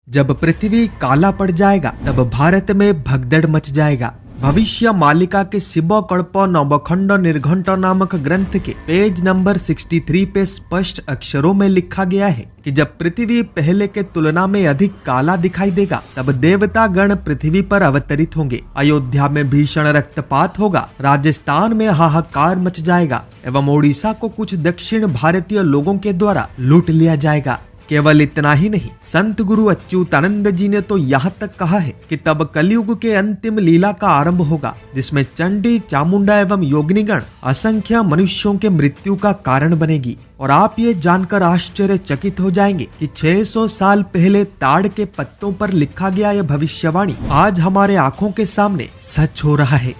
जब पृथ्वी काला पड़ जाएगा तब भारत में भगदड़ मच जाएगा। भविष्य मालिका के शिव कल्प नवखंड निर्घंट नामक ग्रंथ के पेज नंबर 63 पे स्पष्ट अक्षरों में लिखा गया है कि जब पृथ्वी पहले के तुलना में अधिक काला दिखाई देगा तब देवता गण पृथ्वी पर अवतरित होंगे। अयोध्या में भीषण रक्तपात होगा, राजस्थान में हाहाकार मच जाएगा एवं ओडिशा को कुछ दक्षिण भारतीय लोगों के द्वारा लूट लिया जाएगा। केवल इतना ही नहीं, संत गुरु अच्युतानंद जी ने तो यहाँ तक कहा है कि तब कलयुग के अंतिम लीला का आरंभ होगा, जिसमें चंडी, चामुंडा एवं योगिनीगण असंख्य मनुष्यों के मृत्यु का कारण बनेगी। और आप ये जानकर आश्चर्यचकित हो जाएंगे कि 600 साल पहले ताड़ के पत्तों पर लिखा गया यह भविष्यवाणी आज हमारे आंखों के सामने सच हो रहा है।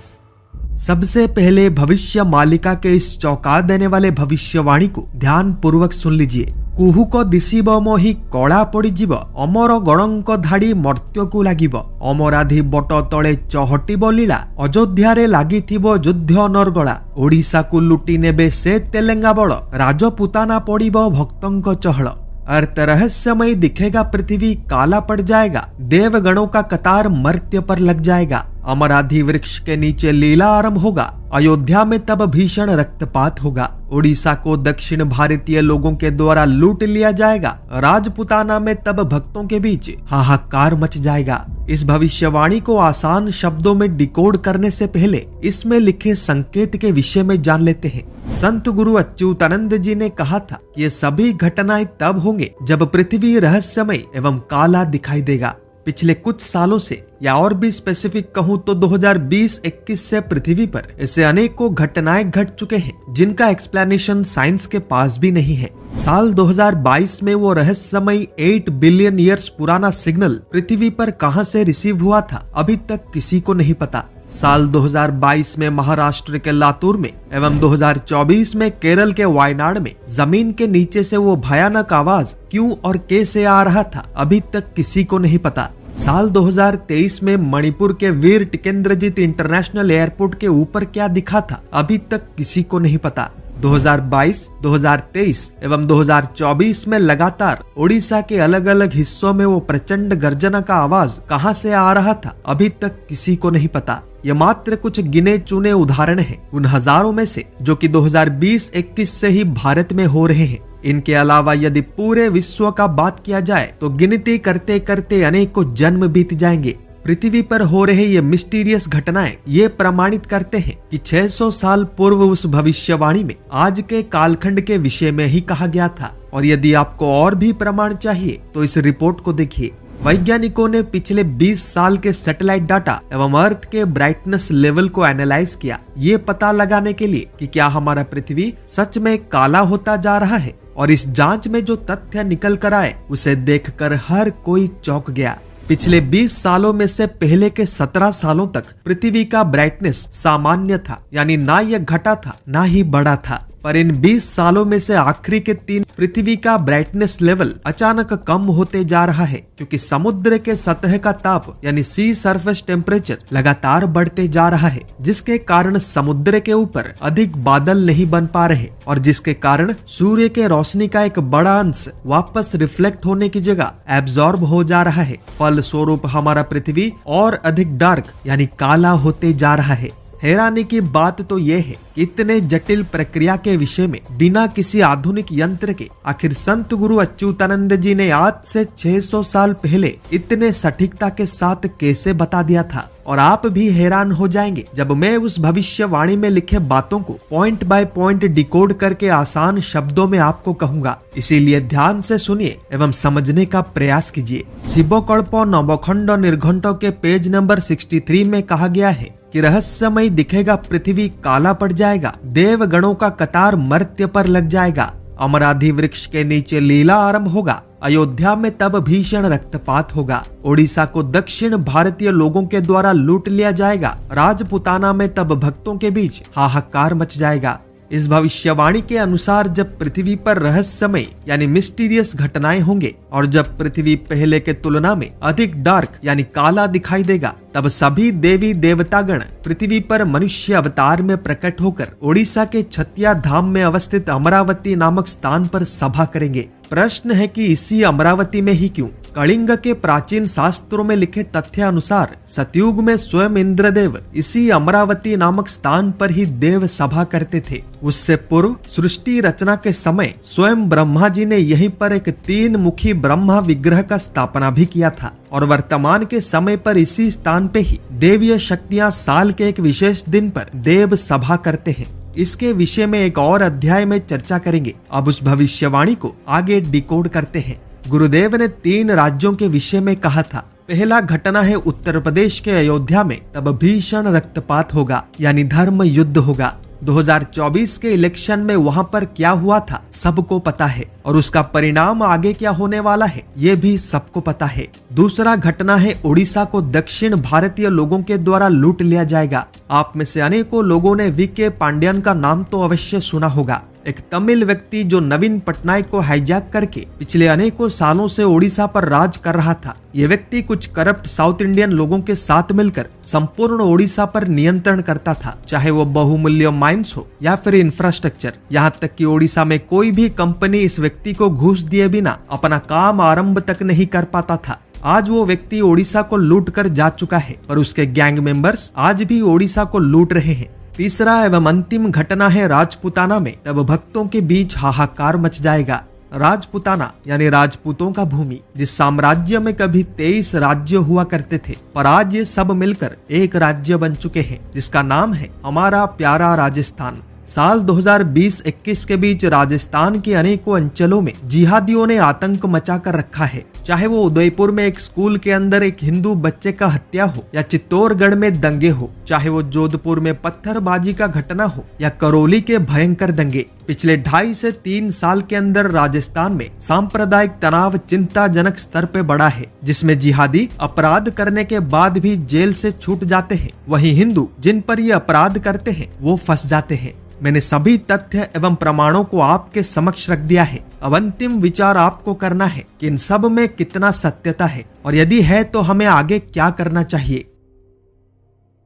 सबसे पहले भविष्य मालिका के इस चौंका देने वाले भविष्यवाणी को ध्यान पूर्वक सुन लीजिए। कुहुक दिशिब मोहि कला पड़ीजीव, अमर गणंक धाड़ी मर्त्य को लागिब, अमराधि बट तले चहटिब लीला, अयोध्यारे लागिथिबो युद्ध नरगला, ओडिशा को लुटी नेबे से तेलेंगा बड़, राजपुताना पड़िब भक्तंक चहल। अर्थ रहस्यमय दिखेगा, पृथ्वी काला पड़ जाएगा, देवगणों का कतार मर्त्य पर लग जाएगा, अमराधि वृक्ष के नीचे लीला आरंभ होगा, अयोध्या में तब भीषण रक्तपात होगा, ओडिशा को दक्षिण भारतीय लोगों के द्वारा लूट लिया जाएगा, राजपुताना में तब भक्तों के बीच हाहाकार मच जाएगा। इस भविष्यवाणी को आसान शब्दों में डिकोड करने से पहले इसमें लिखे संकेत के विषय में जान लेते हैं। संत गुरु अच्युतानंद जी ने कहा था कि ये सभी घटनाएं तब होंगे जब पृथ्वी रहस्यमय एवं काला दिखाई देगा। पिछले कुछ सालों से, या और भी स्पेसिफिक कहूँ तो 2020-21 से पृथ्वी पर ऐसे अनेकों घटनाएं घट चुके हैं जिनका एक्सप्लेनेशन साइंस के पास भी नहीं है। साल 2022 में वो रहस्यमय 8 बिलियन ईयर्स पुराना सिग्नल पृथ्वी पर कहां से रिसीव हुआ था, अभी तक किसी को नहीं पता। साल 2022 में महाराष्ट्र के लातूर में एवं 2024 में केरल के वायनाड में जमीन के नीचे से वो भयानक आवाज क्यों और कैसे आ रहा था, अभी तक किसी को नहीं पता। साल 2023 में मणिपुर के वीर टिकेंद्रजीत इंटरनेशनल एयरपोर्ट के ऊपर क्या दिखा था, अभी तक किसी को नहीं पता। 2022, 2023 एवं 2024 में लगातार ओडिशा के अलग अलग हिस्सों में वो प्रचंड गर्जना का आवाज कहां से आ रहा था, अभी तक किसी को नहीं पता। ये मात्र कुछ गिने चुने उदाहरण हैं उन हजारों में से जो कि 2020-21 से ही भारत में हो रहे हैं। इनके अलावा यदि पूरे विश्व का बात किया जाए तो गिनती करते करते अनेकों जन्म बीत जाएंगे। पृथ्वी पर हो रहे ये मिस्टीरियस घटनाएं ये प्रमाणित करते हैं कि 600 साल पूर्व उस भविष्यवाणी में आज के कालखंड के विषय में ही कहा गया था। और यदि आपको और भी प्रमाण चाहिए तो इस रिपोर्ट को देखिए। वैज्ञानिकों ने पिछले 20 साल के सैटेलाइट डाटा एवं अर्थ के ब्राइटनेस लेवल को एनालाइज किया, ये पता लगाने के लिए कि क्या हमारा पृथ्वी सच में काला होता जा रहा है। और इस जांच में जो तथ्य निकल कर आए उसे देखकर हर कोई चौंक गया। पिछले 20 सालों में से पहले के 17 सालों तक पृथ्वी का ब्राइटनेस सामान्य था, यानी ना यह घटा था ना ही बढ़ा था। पर इन 20 सालों में से आखिरी के 3 पृथ्वी का ब्राइटनेस लेवल अचानक कम होते जा रहा है, क्योंकि समुद्र के सतह का ताप यानी सी सरफेस टेम्परेचर लगातार बढ़ते जा रहा है, जिसके कारण समुद्र के ऊपर अधिक बादल नहीं बन पा रहे और जिसके कारण सूर्य के रोशनी का एक बड़ा अंश वापस रिफ्लेक्ट होने की जगह एब्जॉर्ब हो जा रहा है। फल स्वरूप हमारा पृथ्वी और अधिक डार्क यानी काला होते जा रहा है। हैरानी की बात तो यह है कि इतने जटिल प्रक्रिया के विषय में बिना किसी आधुनिक यंत्र के आखिर संत गुरु अच्युतानंद जी ने आज से 600 साल पहले इतने सटीकता के साथ कैसे बता दिया था। और आप भी हैरान हो जाएंगे जब मैं उस भविष्यवाणी में लिखे बातों को पॉइंट बाय पॉइंट डिकोड करके आसान शब्दों में आपको कहूंगा। इसीलिए ध्यान से सुनिए एवं समझने का प्रयास कीजिए। शिवकल्प नवखंड निर्घंट के पेज नंबर 63 में कहा गया है कि रहस्यमय दिखेगा, पृथ्वी काला पड़ जाएगा, देवगणों का कतार मर्त्य पर लग जाएगा, अमराधि वृक्ष के नीचे लीला आरंभ होगा, अयोध्या में तब भीषण रक्तपात होगा, ओडिशा को दक्षिण भारतीय लोगों के द्वारा लूट लिया जाएगा, राजपुताना में तब भक्तों के बीच हाहाकार मच जाएगा। इस भविष्यवाणी के अनुसार जब पृथ्वी पर रहस्यमय यानी मिस्टीरियस घटनाएं होंगे और जब पृथ्वी पहले के तुलना में अधिक डार्क यानी काला दिखाई देगा, तब सभी देवी देवतागण पृथ्वी पर मनुष्य अवतार में प्रकट होकर ओडिशा के छतिया धाम में अवस्थित अमरावती नामक स्थान पर सभा करेंगे। प्रश्न है कि इसी अमरावती में ही क्यों? कलिंग के प्राचीन शास्त्रों में लिखे तथ्य अनुसार सतयुग में स्वयं इंद्रदेव इसी अमरावती नामक स्थान पर ही देव सभा करते थे। उससे पूर्व सृष्टि रचना के समय स्वयं ब्रह्मा जी ने यहीं पर एक 3 मुखी ब्रह्मा विग्रह का स्थापना भी किया था और वर्तमान के समय पर इसी स्थान पे ही देवीय शक्तियां साल के एक विशेष दिन पर देव सभा करते हैं। इसके विषय में एक और अध्याय में चर्चा करेंगे। अब उस भविष्यवाणी को आगे डिकोड करते हैं। गुरुदेव ने 3 राज्यों के विषय में कहा था। पहला घटना है उत्तर प्रदेश के अयोध्या में तब भीषण रक्तपात होगा, यानी धर्म युद्ध होगा। 2024 के इलेक्शन में वहां पर क्या हुआ था सबको पता है और उसका परिणाम आगे क्या होने वाला है ये भी सबको पता है। दूसरा घटना है ओडिशा को दक्षिण भारतीय लोगों के द्वारा लूट लिया जाएगा। आप में से अनेकों लोगों ने वी.के. पांड्यन का नाम तो अवश्य सुना होगा। एक तमिल व्यक्ति जो नवीन पटनायक को हाईजैक करके पिछले अनेकों सालों से ओडिशा पर राज कर रहा था। ये व्यक्ति कुछ करप्ट साउथ इंडियन लोगों के साथ मिलकर संपूर्ण ओडिशा पर नियंत्रण करता था, चाहे वो बहुमूल्य माइंस हो या फिर इंफ्रास्ट्रक्चर। यहाँ तक कि ओडिशा में कोई भी कंपनी इस व्यक्ति को घूस दिए बिना अपना काम आरंभ तक नहीं कर पाता था। आज वो व्यक्ति ओडिशा को लूट कर जा चुका है, पर उसके गैंग मेंबर्स आज भी ओडिशा को लूट रहे हैं। तीसरा एवं अंतिम घटना है राजपुताना में तब भक्तों के बीच हाहाकार मच जाएगा। राजपुताना यानी राजपूतों का भूमि, जिस साम्राज्य में कभी 23 राज्य हुआ करते थे, पर आज ये सब मिलकर एक राज्य बन चुके हैं जिसका नाम है हमारा प्यारा राजस्थान। साल 2020-21 के बीच राजस्थान के अनेकों अंचलों में जिहादियों ने आतंक मचा कर रखा है। चाहे वो उदयपुर में एक स्कूल के अंदर एक हिंदू बच्चे का हत्या हो या चित्तौड़गढ़ में दंगे हो, चाहे वो जोधपुर में पत्थरबाजी का घटना हो या करौली के भयंकर दंगे। पिछले 2.5 से 3 साल के अंदर राजस्थान में सांप्रदायिक तनाव चिंताजनक स्तर पे बढ़ा है, जिसमें जिहादी अपराध करने के बाद भी जेल से छूट जाते हैं, वहीं हिंदू जिन पर ये अपराध करते हैं वो फंस जाते हैं। मैंने सभी तथ्य एवं प्रमाणों को आपके समक्ष रख दिया है। अब अंतिम विचार आपको करना है कि इन सब में कितना सत्यता है और यदि है तो हमें आगे क्या करना चाहिए।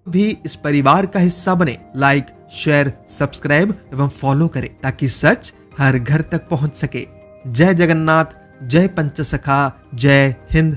भी इस परिवार का हिस्सा बने, लाइक, शेयर, सब्सक्राइब एवं फॉलो करें ताकि सच हर घर तक पहुंच सके। जय जगन्नाथ, जय पंचसखा, जय हिंद।